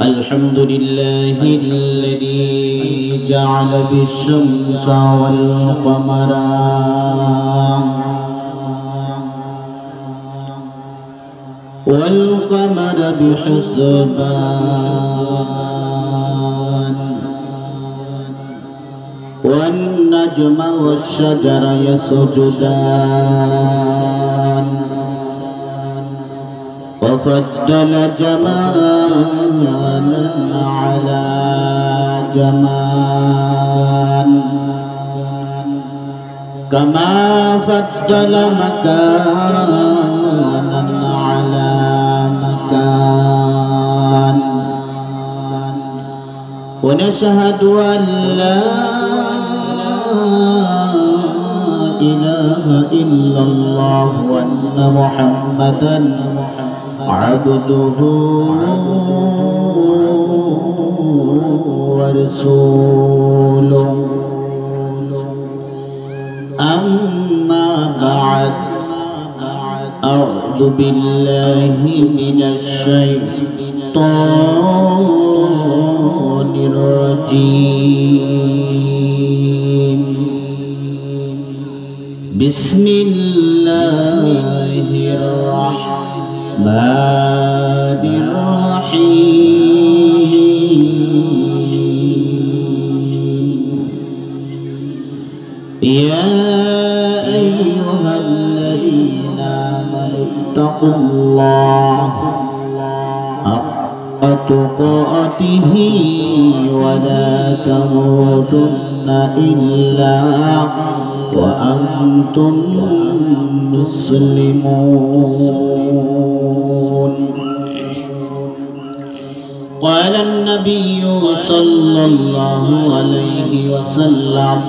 الحمد لله الذي جعل بالشمس والقمر بحسبان والنجم والشجر يسجدان وفضل جمالا على جمال كما فضل مكانا على مكان ونشهد أن لا إله إلا الله وأن محمدا عبده ورسوله أما بعد أعوذ بالله من الشيطان الرجيم بسم الله الرحمن الرحيم يا أيها الذين آمنوا اتقوا الله حق تقاته ولا تموتن إلا وأنتم مسلمون قال النبي صلى الله عليه وسلم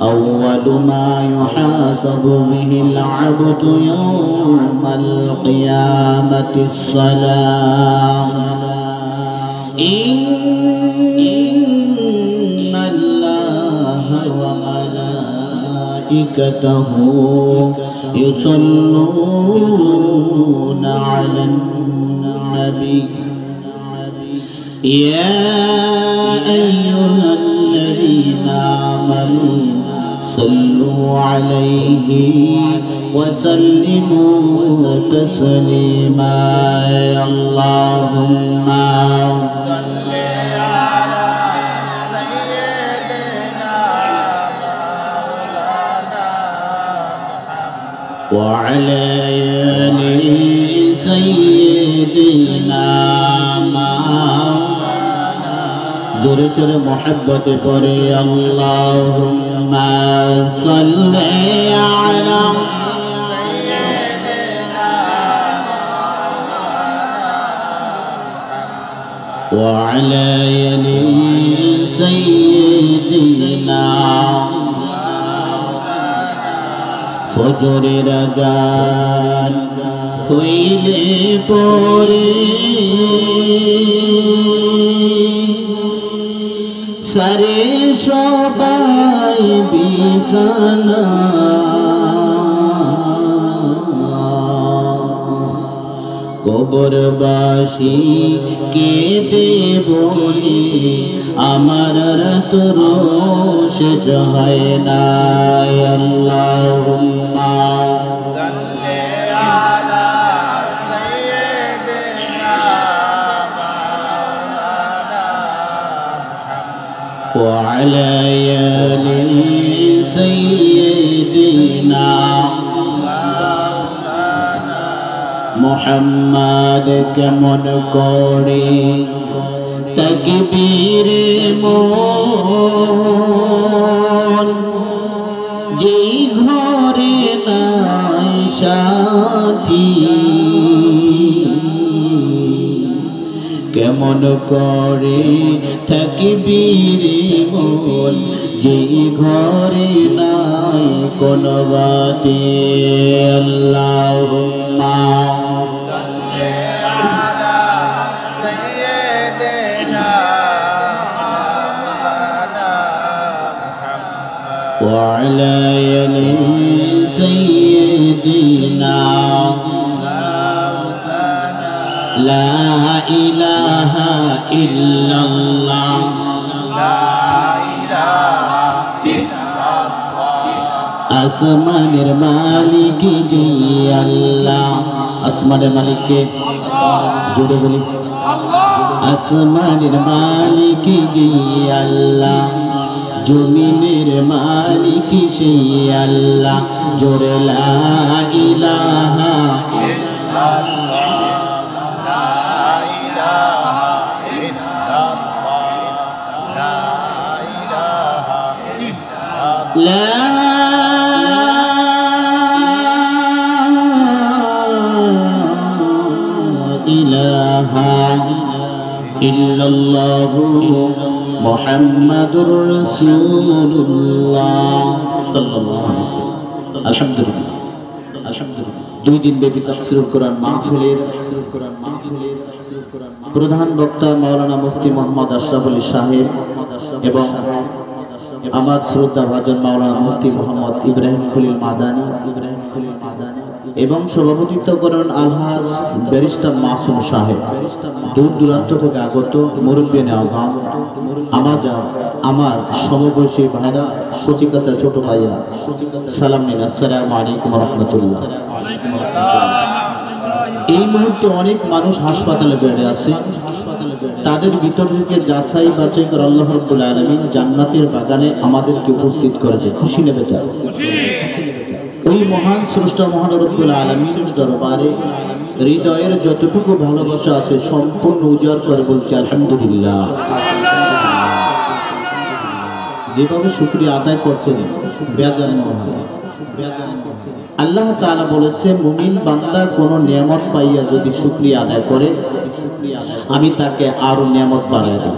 أول ما يحاسب به العبد يوم القيامة الصلاة إن الله وملائكته يصلون على النبي يا أيها الذين آمنوا صلوا عليه وسلموا تسليما اللهم صل على سيدنا مولانا وعلى آل سيدنا زور شر محبت فري اللهم صل على سيدنا وعلى آل سيدنا فجر رجال হইলে পরে সারে সবাই বিছানা কবরবাসী কেঁদে বলি আমার তোর শেষ হয় না আল্লাহুম্মা সাল্লি আলা সাইয়্যিদিনা মাওলানা মুহাম্মদ ওয়া আলা আলি সাইয়্যিদিনা মোহাম্মদ কেমন করে তাকবীর মন যেই ঘরে নাই সাথী কেমন করে তাকবীর মন যেই ঘরে নাই কোন বাতি আল্লাহুম্মা وعلى آل سيدنا লা ইলাহা ইল্লাল্লাহ আসমানের মালিক যে আল্লাহ আসমানের মালিক কে জোরে বলি আসমানের মালিক যে আল্লাহ জমিনের মালিক সেই আল্লাহ জোরে লা ইলাহা لا إله إلا الله محمد رسول الله صلى الله عليه وسلم الحمد لله দুই দিন ব্যাপী তাফসীরুল কোরআন মাহফিলের প্রধান বক্তা মাওলানা মুফতি মোহাম্মদ আশরাফ আলী সাহেব এবং আমার শ্রদ্ধা ভাজন মাওলানা মুফতি মোহাম্মদ ইব্রাহিম খলিল মাদানী এবং সভাপতিত্ব করেন আলহাজ ব্যারিস্টার মাসুম সাহেব দূর দূরান্ত থেকে আগত মুরব্বিয়ানে আওয়াম আমার সমবয়সী ভাইরা কচিকাচা ছোট ভাইরা সালাম নিন আসসালামু আলাইকুম ওয়া রাহমাতুল্লাহ। এই মুহূর্তে অনেক মানুষ হাসপাতালে বেড়ে আছে, তাদের ভিতর থেকে যাচাই বাছাই করে আল্লাহ রাব্বুল আলামিন জান্নাতের বাগানে আমাদেরকে উপস্থিত করেছে। খুশি নেবে যাও ওই মহান স্রষ্টা মহান রব্বুল আলামিনের দরবারে হৃদয়ের যতটুকু ভালোবাসা আছে সম্পূর্ণ উজাড় করে বলছে আলহামদুলিল্লাহ। যেভাবে শুকরিয়া আদায় করছেন বেজান আল্লাহ তাআলা বলেছে মুমিন বান্দা কোনো নিয়ামত পাইয়া যদি শুকরিয়া আদায় করে আমি তাকে আরো নিয়ামত বাড়ায় দেব।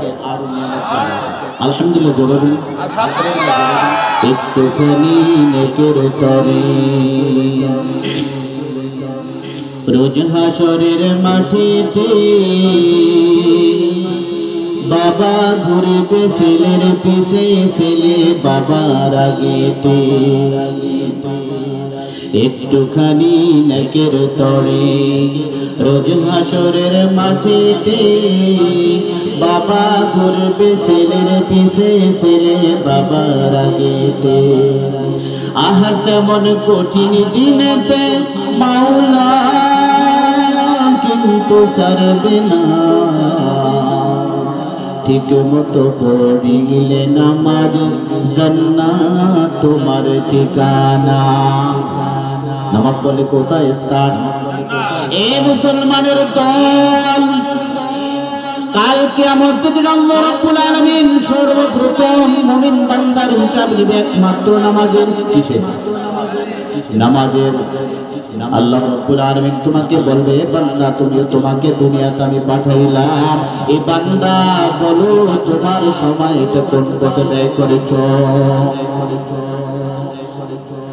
আলহামদুলিল্লাহ জোরে বলি একটুখানি নেকের তরে রোজ হাসরের মাঠেতে বাবা ঘুরবে ছেলের পিছে ছেলে বাবার আগেতে একটুখানি নেকের তরে রোজ হাসরের মাঠেতে বাবা ঘুরবে ছেলের পিছে ছেলে বাবার আগেতে আহা তেমন কঠিন দিনেতে মাওলা কিন্তু ছাড়বে না ঠিক মতো পড়িলে নামাজ জান্নাত তোমার ঠিকানা। নামাজ পড়লে কোথায় স্থান? এ মুসলমানের দল কাল কিয়ামতের দিন আল্লাহ রাব্বুল আলামিন সর্বপ্রথম মুমিন বান্দার হিসাব নেবে একমাত্র নামাজের। কিসের? নামাজের। আল্লাহ রাব্বুল আলামিন তোমাকে বলবে বান্দা তোমাকে দুনিয়াতে আমি পাঠাইলাম, এই বান্দা বলো তোমার সময়টা কোন পথে ব্যয় করেছো।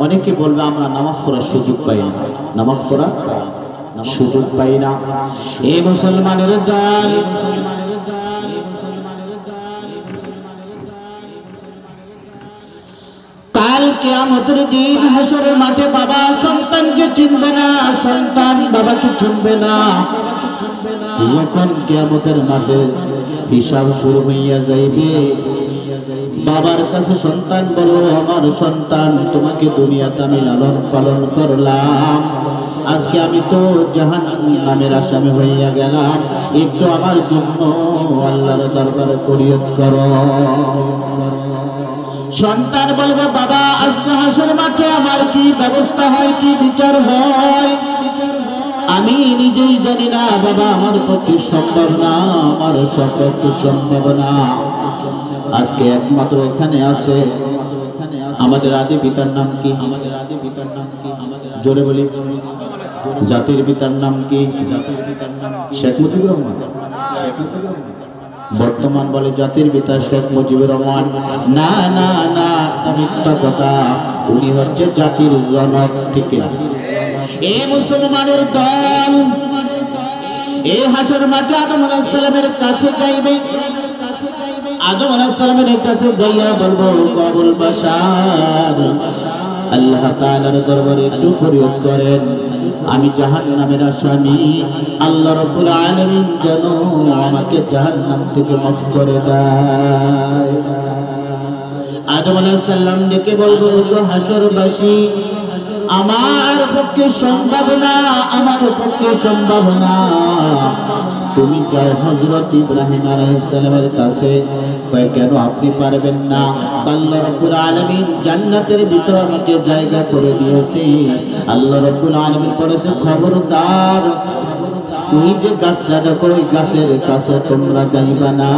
অনেকে বলবে আমরা নামাজ পড়ার সুযোগ পাই না, নামাজ পড়া সুযোগ পাই না। এই মুসলমানের দল কাল কিয়ামতের দিন হাসরের মাঠে বাবা সন্তানকে চিনবে না, সন্তান বাবাকে চিনবে না। যখন কিয়ামতের মাঠে হিসাব শুরু হইয়া যাইবে বাবার কাছে সন্তান বলবো আমার সন্তান তোমাকে দুনিয়াতে আমি লালন পালন করলাম, আজকে আমি তো জাহান্নামের আসামি হইয়া গেলাম, একটু আমার জন্য আল্লাহর দরবারে ফরিয়াদ করো। সন্তান বলবে বাবা আজকে হাসর মাঠে আমার কি ব্যবস্থা হয়, কি বিচার হয় আমি নিজেই জানি না বাবা, আমার পক্ষে সম্ভব না, আমার পক্ষে সম্ভব না। আজকে একমাত্র এখানে আছে আমাদের আদি পিতার নাম কি? আমাদের আদি পিতার নাম কি? জোরে বলি জাতির পিতার নাম কি? জাতির পিতার নাম শেখ মুজিবুর রহমান। বর্তমান বলে জাতির পিতা শেখ মুজিবুর রহমান। না না না, মিথ্যা কথা, উনি হচ্ছে জাতির জনক। ঠিক না? এই মুসলমানের দল এই হাসর মাঠে আদম আলাইহিস সালামের কাছে যাইবে। আদম আলাইহিস সালামের কাছে যাইয়া বলবো কবুল বাশার আল্লাহ তাআলার দরবারে একটু ফরিয়াদ করেন, আমি জাহান্নামের আসামি, আল্লাহ রাব্বুল আলামিন যেন আমাকে জাহান্নাম থেকে মুক্ত করে দেয়। আদম আলাইহিস সালাম ডেকে বলবো, তো হাসরবাসী, আমার পক্ষে সম্ভব না, আমার পক্ষে সম্ভব না। তুমি যাও হযরত ইব্রাহিম আলাইহিস সালামের কাছে। কয়, কেন আপনি পারবেন না? আল্লাহ রাব্বুল আলামিন জান্নাতের ভিতরে আমাকে জায়গা করে দিয়েছে। আল্লাহ রাব্বুল আলামিন বলেছে, খবরদার, ওই যে গাছটা দেখো, ওই গাছের কাছে তোমরা যাইবা না।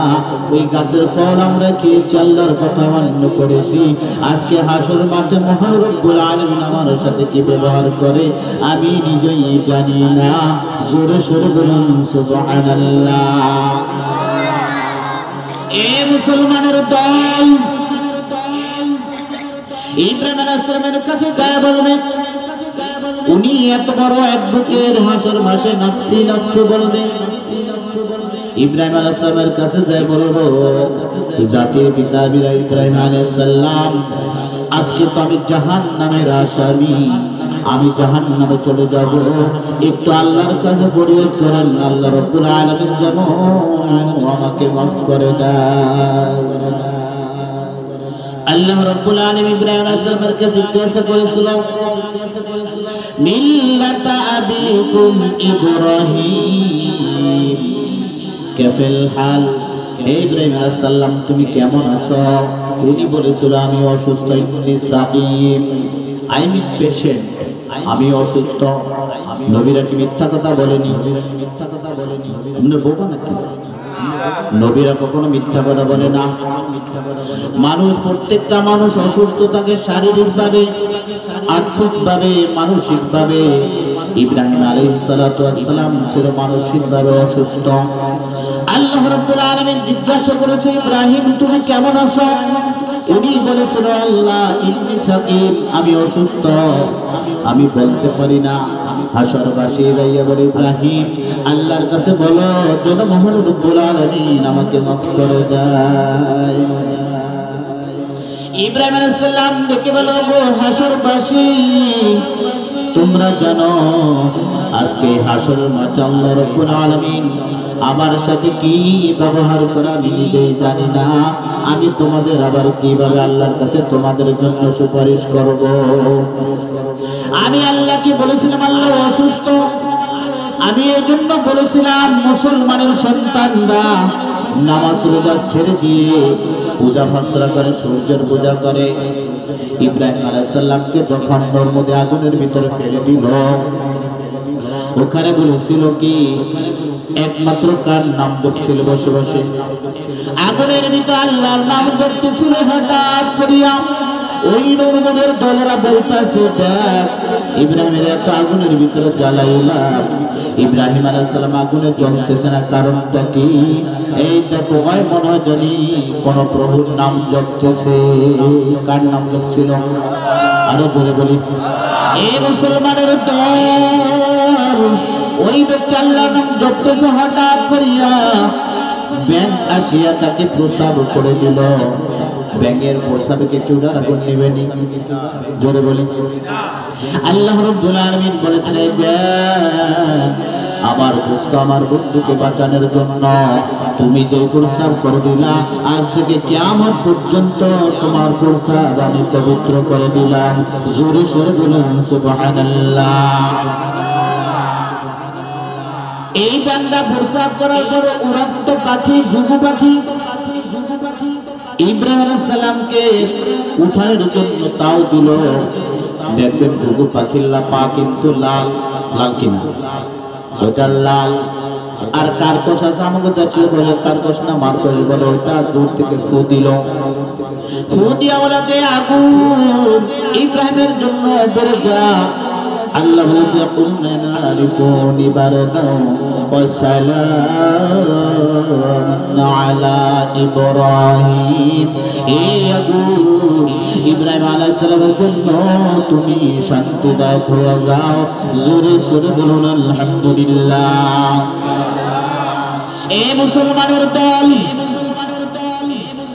ওই গাছের ফল আমরা খেয়েছি, আল্লাহর কথা মান্য করেছি। আজকে হাসর মাঠে মহান রব্বুল আলামিন আমার সাথে কি ব্যবহার করে আমি নিজেই জানি না। জোরে সোরে বলুন সুবহানাল্লাহ। এ মুসলমানের দল, ইব্রাহিম আলাইহিস সালামের কাছে যায় বলবে, উনি এত বড় অ্যাডভোকেট, হাসর মাসে নফসি নফসি বলবে। ইব্রাহিম আলাইহিস সালামের কাছে যায় বলবো, জাতির পিতা ইব্রাহিম আলাইহিস সালাম, আজকে তো আমি জাহান্নামের আসামি, আমি জাহান্নামে চলে যাব। একটু আল্লাহর কাছে ফরিয়াদ করেন, আল্লাহ রাব্বুল আলামিন যেন আমাকে মাফ করে দেয়। আল্লাহ রাব্বুল আলামিন ইব্রাহিম আলাইহিস সালামের কাছে জিজ্ঞাসা করেছিল, মিল্লাতা আবিকুম ইব্রাহিম কাইফাল হাল, হে ইব্রাহিম আলাইহিস সালাম তুমি কেমন আছো? উনি বলেছিল, আমি অসুস্থ, ইবনি সাকিম, আই এম পেশেন্ট, আমি অসুস্থ। নবীরা কি মিথ্যা কথা বলেনি? আমরা বোকা নাকি? নবীরা কখনো মিথ্যা কথা বলে না। মানুষ, প্রত্যেকটা মানুষ অসুস্থ থাকে, শারীরিকভাবে, আর্থিকভাবে, মানসিকভাবে। ইব্রাহিম আলাইহিস সালাতু ওয়াস সালাম ছিল মানসিকভাবে অসুস্থ। আল্লাহ রাব্বুল আলামিন জিজ্ঞাসা করেছে, ইব্রাহিম তুমি কেমন আছো? উনি বলেছিল, আল্লাহ ইন্নী সাকিম, আমি অসুস্থ, আমি বলতে পারি না। হাসরবাসী রাইয়া বলে, ইব্রাহিম আল্লাহর কাছে বলো যেন মহান রব্বুল আলামিন আমাকে মাফ করে দেয়। ইব্রাহিম আলাইহিস সালাম ডেকে বলো, গো হাসরবাসী, তোমরা জানো আজকে হাসর মাঠে আল্লাহ রাব্বুল আলামিন আমার সাথে কি ব্যবহার করে আমি নিজেই জানি না। আমি তোমাদের আবার কিভাবে আল্লাহর কাছে তোমাদের জন্য সুপারিশ করব? আমি আল্লাহকে বলেছিলাম আল্লাহ অসুস্থ, আমি এই জন্য বলেছিলাম মুসলমানের সন্তানরা নামাজ রোজা ছেড়ে দিয়ে পূজা ফাসরা করে, সূর্যের পূজা করে। ইব্রাহিম আলাইহিস সালামকে যখন নরমদে আগুনের ভিতরে ফেলে দিল, ওখানে বলেছিল কি, একমাত্র কার নাম জপছিল বসে বসে? আগুনের ভিতরে আল্লাহর নাম জপতেছিল। হঠাৎ করিয়া ওই নরমদের দলেরা বলতেছে, দেখ ইব্রাহিমের এত আগুনের ভিতরে জ্বালাইলাম, ইব্রাহিম আলাইহিস সালাম আগুনে জ্বলতেছে না, কারণটা কি? এই দেখো, হয় মনে হয় জানি কোন প্রভুর নাম জপতেছে। কার নাম জপছিল? আরো জোরে বলি। এই মুসলমানের দল, ওই ব্যক্তি আল্লাহর নাম জপতেছে। হঠাৎ করিয়া ব্যাঙ আসিয়া তাকে প্রসাব করে দিল। ব্যাঙের প্রসাবে কি চূড়ার আগুন নেবেনি? জোরে বলি। আল্লাহ রাব্বুল আলামিন বলেছেন, আমার দোস্ত, আমার বন্ধুকে বাঁচানোর জন্য তুমি যে প্রসাব করে দিলা, আজ থেকে কিয়ামত পর্যন্ত তোমার প্রসাব আমি পবিত্র করে দিলাম। জোরে সোরে বলুন সুবহানাল্লাহ। এই বান্দা প্রসাব করার পর উড়ন্ত পাখি, ঘুঘু পাখি ইব্রাহিম আলাইহিস সালামকে উঠানোর জন্য তাও দিল। দেখবেন ঘুঘু পাখির পা কিন্তু লাল, লাল কিনা, ওইটা লাল। আর কার্কশ আছে, আমাকে দেখলে বলে কার্কশ না মার্কশ বলে, ওইটা দূর থেকে ফু দিল। ফু দিয়া বলে যে আগুন ইব্রাহিমের জন্য বেড়ে যা। আল্লাহ বলেছে, কুলনা নারিকুনি বারদাও ওয়া সালামান আলা ইব্রাহিম। এই আগুন ইব্রাহিম আলাইহিস সালামের জন্য তুমি শান্তিদায়ক হয়ে যাও। জোরে সোরে বলুন আলহামদুলিল্লাহ। এই মুসলমানের দল,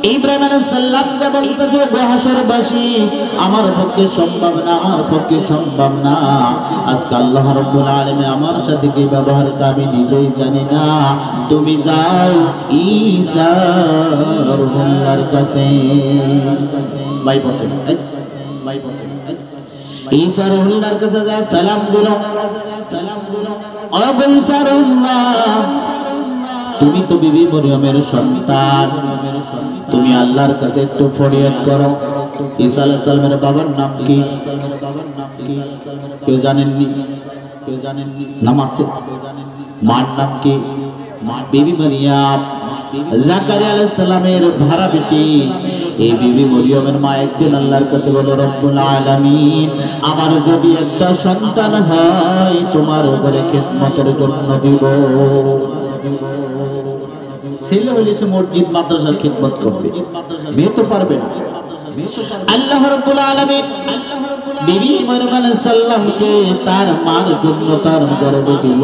ইব্রাহিম আলাইহিস সালাম কে বলতেছে গো হাসরবাসী আমার পক্ষে সম্ভব না, আমার পক্ষে সম্ভব না। আজকে আল্লাহ রাব্বুল আলামিন আমার সাথে কি ব্যবহার করে আমি নিজেই জানি না। তুমি যাও ঈসা রুহুল্লাহর কাছে। ভাই বসে, ভাই বসে। ঈসা রুহুল্লাহর কাছে যা সালাম দিল, ও ঈসা রুহুল্লাহ তুমি তো বিবি মরিয়মের সন্তান, তুমি আল্লাহর কাছে একটু ফরিয়াদ করো। ঈসা আলাইহিস সালামের বাবার নাম কি? কেউ জানেননি? কেউ জানেননি? নাম আছে? মার নাম কি? বিবি মরিয়ম। জাকারিয়া আলাইহিস সালামের ভাড়া বেটি এই বিবি মরিয়মের মা একদিন আল্লাহর কাছে বলো, রব্বুল আলামিন আমার যদি একটা সন্তান হয় তোমার উপরে খিদমতের জন্য দিব। ছেলে হলে সে মসজিদ মাদ্রাসার খিদমত করবে, মেয়ে তো পারবে না। আল্লাহ রাব্বুল আলামিন বিবি মরিয়ম আলাইহিস সালামকে তার মার জন্য তার গর্ভে দিল।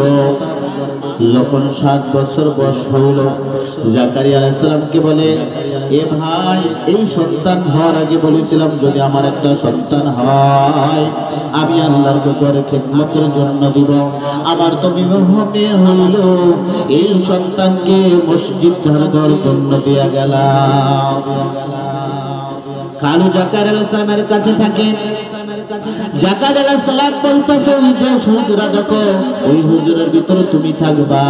যখন 7 বছর বয়স হইল জাকারিয়া আলাইহিস সালামকে বলে, এ ভাই এই সন্তান হওয়ার আগে বলেছিলাম যদি আমার একটা সন্তান হয় আমি আল্লাহর ঘরে খিদমতের জন্য দিব। আমার তো বিবাহ মেয়ে হইল, এই সন্তানকে মসজিদ ধরার জন্য দিয়া গেলাম। খালু জাকারিয়া আলাইহিস সালামের কাছে থাকে। জাকারিয়া আলাইহিস সালাম বলতেছে ওই যে হুজুরা দেখো, ওই হুজুরের ভিতরে তুমি থাকবা,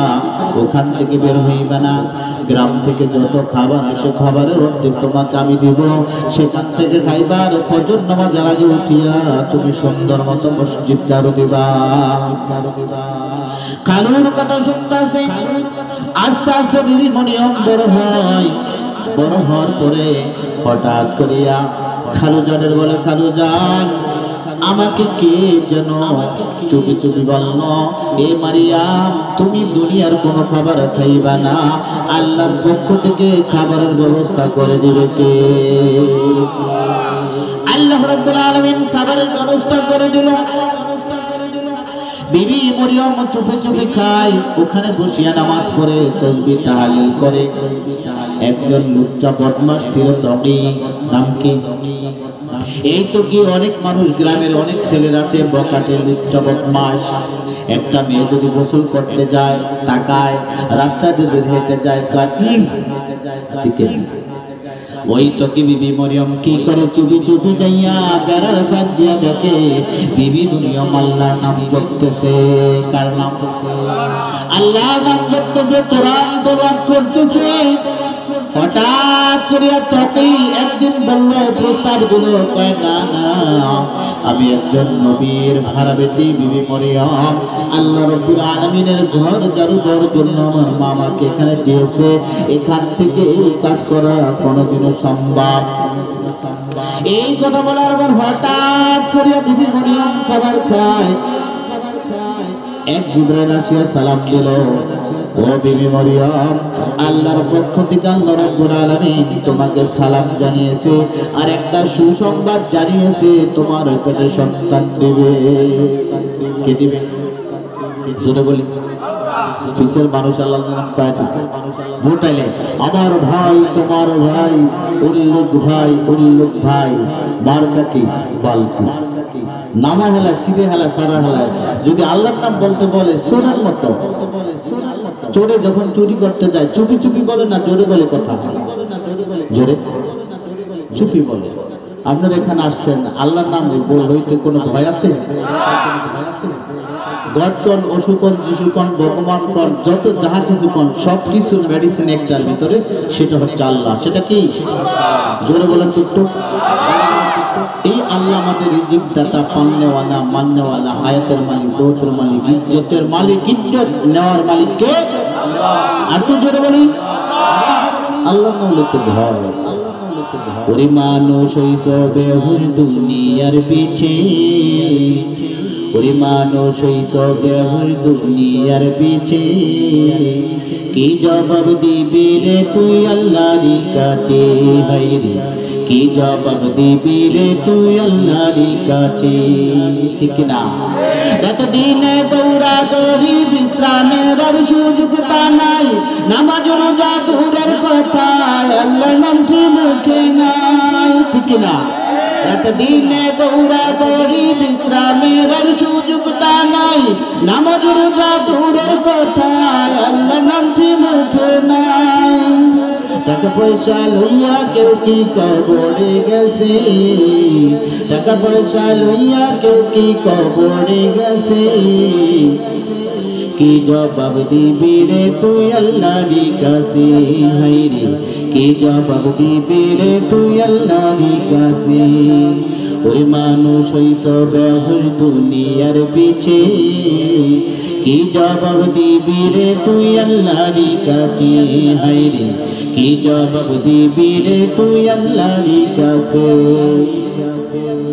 ওখান থেকে বের হইবা না। গ্রাম থেকে যত খাবার আসে খাবারের অর্ধেক তোমাকে আমি দিব, সেখান থেকে খাইবার। ফজর নামাজের আগে উঠিয়া তুমি সুন্দর মতো মসজিদ ঝাড়ু দিবা। খালুর কথা শুনতেছে। আস্তে আস্তে বিবি মরিয়ম বড় হয়। বড় হওয়ার পরে হঠাৎ করিয়া খালুজানের বলে, খালুজান আমাকে কে যেন চুপি চুপি বলল, এ মারিয়াম তুমি দুনিয়ার কোনো খাবার খাইবা না, আল্লাহর পক্ষ থেকে খাবারের ব্যবস্থা করে দিবে কে? আল্লাহ রাব্বুল আলামিন খাবারের ব্যবস্থা করে দিল। বিবি মরিয়ম চুপে চুপে খায়, ওখানে বসিয়া নামাজ পড়ে তাসবিহ তাহলিল করে। একজন লুচ্চা বদমাশ ছিল তকি। নাম কি? এই তো কি অনেক মানুষ গ্রামের অনেক ছেলের আছে বকাটে লুচ্চা বদমাশ। একটা মেয়ে যদি গোসল করতে যায় তাকায়, রাস্তায় যদি হেঁটে যায় কাছে। ওই তো কি বিবি মরিয়ম কি করে চুপি চুপি যাইয়া বেড়ার ফাঁক দিয়া দেখে বিবি মরিয়ম আল্লাহর নাম জপতেছে। কার নাম? আল্লাহর নাম জপতেছে, কোরআন তেলাওয়াত করতেছে। হঠাৎ করিয়া তকি একদিন বলল, প্রস্তাব দিল, কয় না না আমি একজন নবীর ভাড়া বেটি বিবি মরিয়ম, আল্লাহ রাব্বুল আলামিনের ঘর ঝাড়ু দেওয়ার জন্য আমার মা আমাকে এখানে দিয়েছে, এখান থেকে এই কাজ করা কোনোদিনও সম্ভব। এই কথা বলার পর হঠাৎ করিয়া বিবি মরিয়ম খাবার খায়। এক জিবরাইল আসিয়া সালাম দিল, ও বিবি মরিয়ম আল্লাহর পক্ষ থেকে আল্লাহ রাব্বুল আলামিন তোমাকে সালাম জানিয়েছে আর একটা সুসংবাদ জানিয়েছে, তোমার পেটে সন্তান দিবে। কে দিবে? জোরে বলি। পিছের মানুষ আল্লাহর নাম কয়টা? ভোটাইলে আমার ভাই, তোমার ভাই, উল্লুক ভাই, উল্লুক ভাই। মার্কা কি? বালতি। নামা হেলা, ছিঁড়ে হেলা, কারা হেলায় যদি আল্লাহর নাম বলতে বলে সোনার মতো। চোরে যখন চুরি করতে যায় চুপি চুপি বলে না, জোরে বলে কথা? জোরে চুপি বলে। আপনারা এখানে আসছেন আল্লাহর নাম লইতে কোনো ভয় আছে? গডকন, অসুকন, যিশুকন, ভগবান কন, যত যাহা কিছু কন, সব কিছুর মেডিসিন একটার ভিতরে, সেটা হচ্ছে আল্লাহ। সেটা কি? জোরে বলেন তো একটু। এই আল্লাহ আমাদের রিজিক দাতা, পান্নেওয়ালা, মান্নেওয়ালা, হায়াতের মালিক, দৌতের মালিক, ইজ্জতের মালিক। ইজ্জত নেওয়ার মালিক কে? আর তো জোরে বলি। আল্লাহ নাম লইতে ভয়। ওরে মানুষ হইসবে হুর দুনিয়ার পিছে, ওরে মানুষ হইসবে হুর দুনিয়ার পিছে, কি জবাব দিবি রে তুই আল্লাহর কাছে? হায় রে কি জবাব দিবি রে তুই আল্লাহর কাছে? ঠিক না? রাত দিনে দৌড়া দৌড়ি বিশ্রামের আর সুযোগটা নাই, নামাজ রোজা দূরের কথা, আল্লাহর নামটি মুখে নাই, ঠিক না? রাত দিনে দৌড়া দৌড়ি, বিশ্রামের আর সুযোগটা নাই, নামাজ রোজা দূরের কথা, আল্লাহর নামটি মুখে নাই। টাকা পয়সা লইয়া কেউ কি কবরে গেছে, টাকা পয়সা লইয়া কেউ কি কবরে গেছে, কি জবাব দিবি রে তুই আল্লাহর কাছে, হায়রে কি জবাব দিবি রে তুই আল্লাহর কাছে। ওই মানুষ হইছ বেহুশ দুনিয়ার পিছে, কি জবাব দিবি রে তুই আল্লাহর কাছে, হায়রে কি জবাব দিবি রে তুই আল্লাহর কাছে।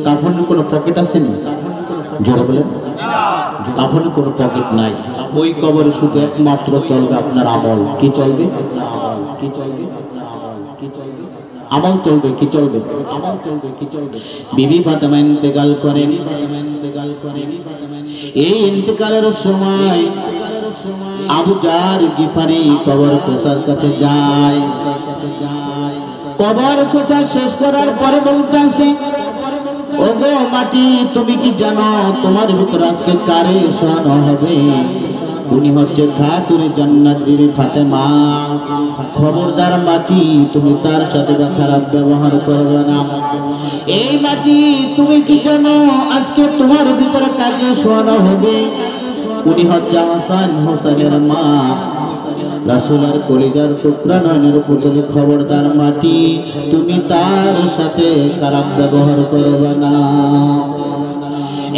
কাফনের কোনো পকেট আছে নি? জোরে বলেন। কাফনের কোনো পকেট নাই। ওই কবরে শুধু একমাত্র চলবে আপনার আমল। কি চলবে? কি চলবে? কি চলবে? আমল চলবে। কি চলবে? আমল চলবে। কি চলবে? বিবি ফাতেমা ইন্তেকাল করেন। এই ইন্তেকালের সময় আবু জার গিফারি কবর খোঁচার কাছে যায়। কবর খোঁচা শেষ করার পরে বলতেছে, ওগো মাটি, তুমি কি জানো তোমার ভিতর আজকে কারে শোয়ানো হবে? উনি হচ্ছে খাতুনে জান্নাত বিবি ফাতেমা। খবরদার মাটি, তুমি তার সাথে খারাপ ব্যবহার করবে না। এই মাটি, তুমি কি জানো আজকে তোমার ভিতরে কাকে শোয়ানো হবে? উনি হচ্ছে হাসান হোসেনের মা, রাসূলের কলিজার টুকরা নয়নের পুতুল। খবরদার মাটি, তুমি তার সাথে খারাপ ব্যবহার করবে না।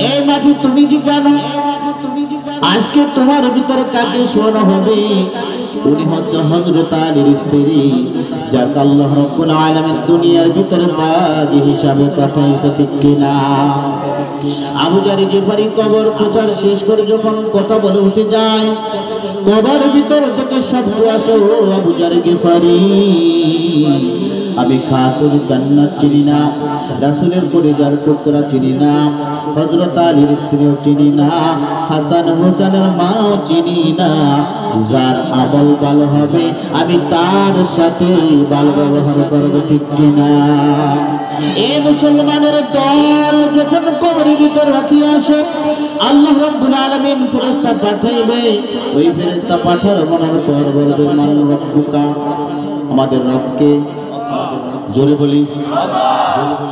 এই মাটি, তুমি কি জানো আজকে তোমার ভিতর কাকে শোয়ানো হবে? উনি হচ্ছে হযরত আলীর স্ত্রী, যাকে আল্লাহ রাব্বুল আলামিন দুনিয়ার ভিতরে বাদী হিসাবে পাঠাইছে, ঠিক কিনা? আবু জার গিফারি কবর খোঁচার শেষ করে যখন কথা বলে উঠে যায়, কবর ভিতর থেকে শব্দ আসে, আবু জার গিফারি, আমি খাতুনে জান্নাত চিনি না, রাসূলের কলিজার টুকরা চিনি না, হযরত আলীর স্ত্রীও চিনি না, হাসান হোসেনের মাও চিনি না। যার আমল ভালো হবে আমি তার সাথে ভালো ব্যবহার করব, ঠিক কিনা? এই মুসলমানের দল যখন কবরের ভিতর রাখিয়া আসে, আল্লাহ রাব্বুল আলামিন ফেরেশতা পাঠাইবে। ওই ফেরেশতা পাঠার মনের পর বলবে, মান রব্বুকা, আমাদের রবকে। জোরে বলি।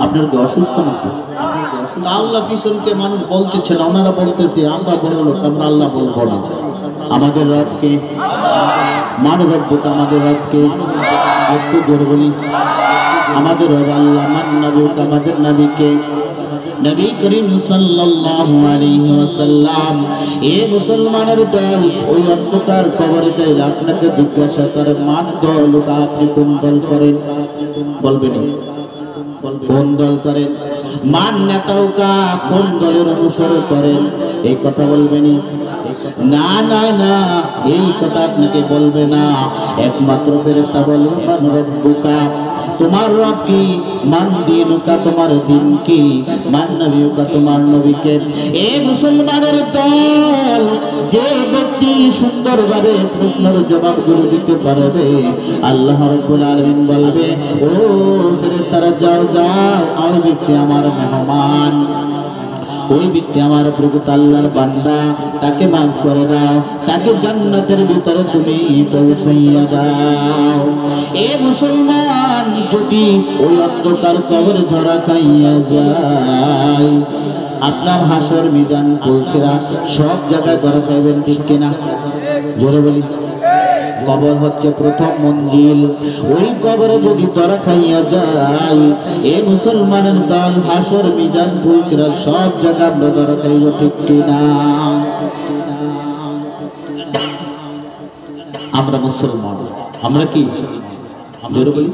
আপনার কি অসুস্থ নাকি? আল্লাহ পিছনকে মানুষ বলতেছে না, ওনারা বলতেছে আমরা বললো, আমরা আল্লাহ বলবো না। আমাদের রবকে। মান রব্বুকা, আমাদের রবকে। একটু জোরে বলি। আমাদের রব আল্লাহ। মান নবীকা, আমাদের নবীকে। নবী করিম সাল্লাল্লাহু আলাইহি ওয়াসাল্লাম। এই মুসলমানের দল ওই অন্ধকার কবরে যাইলে আপনাকে জিজ্ঞাসা করে, মান দলুকা, আপনি কোন দল করেন? বলবেন কোন দল করেন? মান নেতাউকা, কোন দলের অনুসরণ করেন? এই কথা বলবেন না, না না, এই কথা আপনাকে বলবে না। একমাত্র ফেরেশতা বলবে, মান রব্বুকা, তোমার রব কি? মান দিনুকা, তোমার দিন কি? মান নবীকা, তোমার নবীকে। এই মুসলমানের দল যে ব্যক্তি সুন্দরভাবে প্রশ্নের জবাবগুলো দিতে পারবে, আল্লাহ রাব্বুল আলামিন বলবে, ও ফেরেশতারা যাও যাও, ওই ব্যক্তি আমার মেহমান, ওই ব্যক্তি আমার প্রভু আল্লাহর বান্দা, তাকে মাফ করে দাও, তাকে জান্নাতের ভিতরে তুমি পৌঁছাইয়া দাও। এ মুসলমান যদি ওই অন্ধকার কবর ধরা খাইয়া যায়, আপনার হাসর মিজান পৌঁছেরা সব জায়গায় ধরা খাইবেন, ঠিক কিনা? জোরে বলি। কবর হচ্ছে প্রথম মঞ্জিল। ওই কবরে যদি ধরা খাইয়া যায়, এ মুসলমানের দল হাসর মিজান পৌঁছেরা সব জায়গা আমরা ধরা খাইব, ঠিক কিনা? আমরা মুসলমান, আমরা কি? জোরে বলি।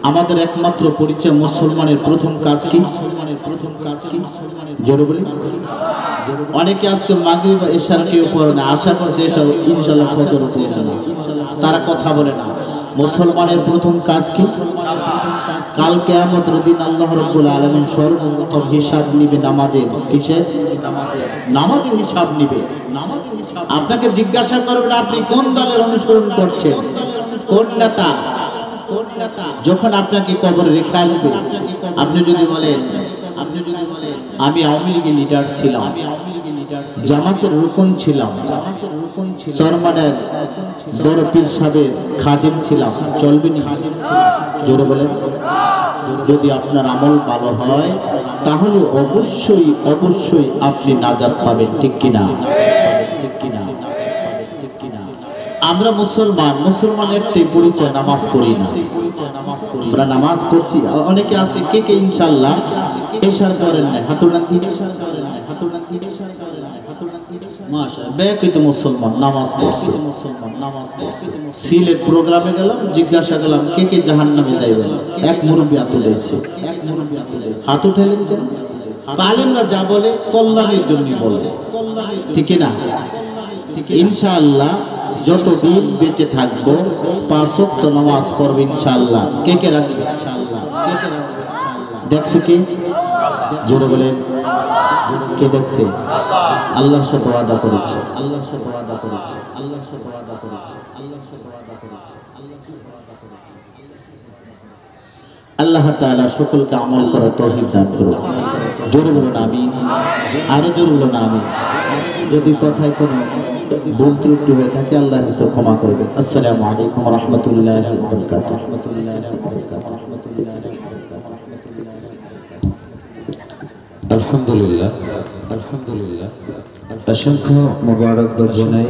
আমাদের একমাত্র পরিচয় মুসলমানের প্রথম কাজ কি? জোরে বলি। অনেকে আজকে মাগরিব এশার কেউ পড়ে না, আশা করছে এসব ইনশাআল্লাহ ফজর পড়ে না, তারা কথা বলে না। মুসলমানের প্রথম কাজ কি? কাল কিয়ামতের দিন আল্লাহ রাব্বুল আলামিন সর্বপ্রথম হিসাব নিবে নামাজের। কিসের? নামাজের হিসাব নিবে। আপনাকে জিজ্ঞাসা করবেন আপনি কোন দলের অনুসরণ করছেন, কোন নেতা। যখন আপনাকে কবরে রেখে আসবে, আপনি যদি বলেন আমি আওয়ামী লীগের লিডার ছিলাম, জামাতের রুকন ছিলাম, চরমানের বড় পীর সাহেবের খাদিম ছিলাম, চলবে না? জোরে বলেন। যদি আপনার আমল ভালো হয় তাহলে অবশ্যই অবশ্যই আপনি নাজাত পাবেন, ঠিক কিনা? আমরা মুসলমান, মুসলমানের পরিচয় নামাজ পড়ি না। আমরা নামাজ পড়ছি, অনেকে আছে কে কে ইনশাআল্লাহ এশার করেন না, হাতুড়ান মাশাআল্লাহ বেকুই তো মুসলমান নামাজ পড়ছে। সিলেট প্রোগ্রামে গেলাম, জিজ্ঞাসা করলাম কে কে জাহান্নামে যাইবে, এক মুরব্বি হাত উঠাইছে। হাত উঠাইলেন কেন? আলেমরা যা বলে কল্যাণের জন্য বলে, ঠিক না? ইনশাআল্লাহ যতদিন বেঁচে থাকবো 5 ওয়াক্ত নামাজ পড়বে ইনশাআল্লাহ। কে কে রাজি? দেখছে কে? জোরে বলেন। কে দেখছে? আল্লাহর সাথে ওয়াদা করেছে, আল্লাহর সাথে ওয়াদা করেছে, আল্লাহর সাথে ওয়াদা করেছে, আল্লাহর সাথে ওয়াদা করেছে, আল্লাহর সাথে ওয়াদা করেছে। আল্লাহ তাআলা সকলকে আমল করার তৌফিক দান করুন। জোরে বলুন আমিন, আরো জোরে বলুন আমিন। যদি কথায় কোনো ভুল ত্রুটি হয়ে থাকে আল্লাহর কাছে ক্ষমা করবেন। আসসালামু আলাইকুম ওয়া রাহমাতুল্লাহি ওয়া বারাকাতুহু। আলহামদুলিল্লাহ, আলহামদুলিল্লাহ, অসংখ্য মোবারকবাদ জানাই।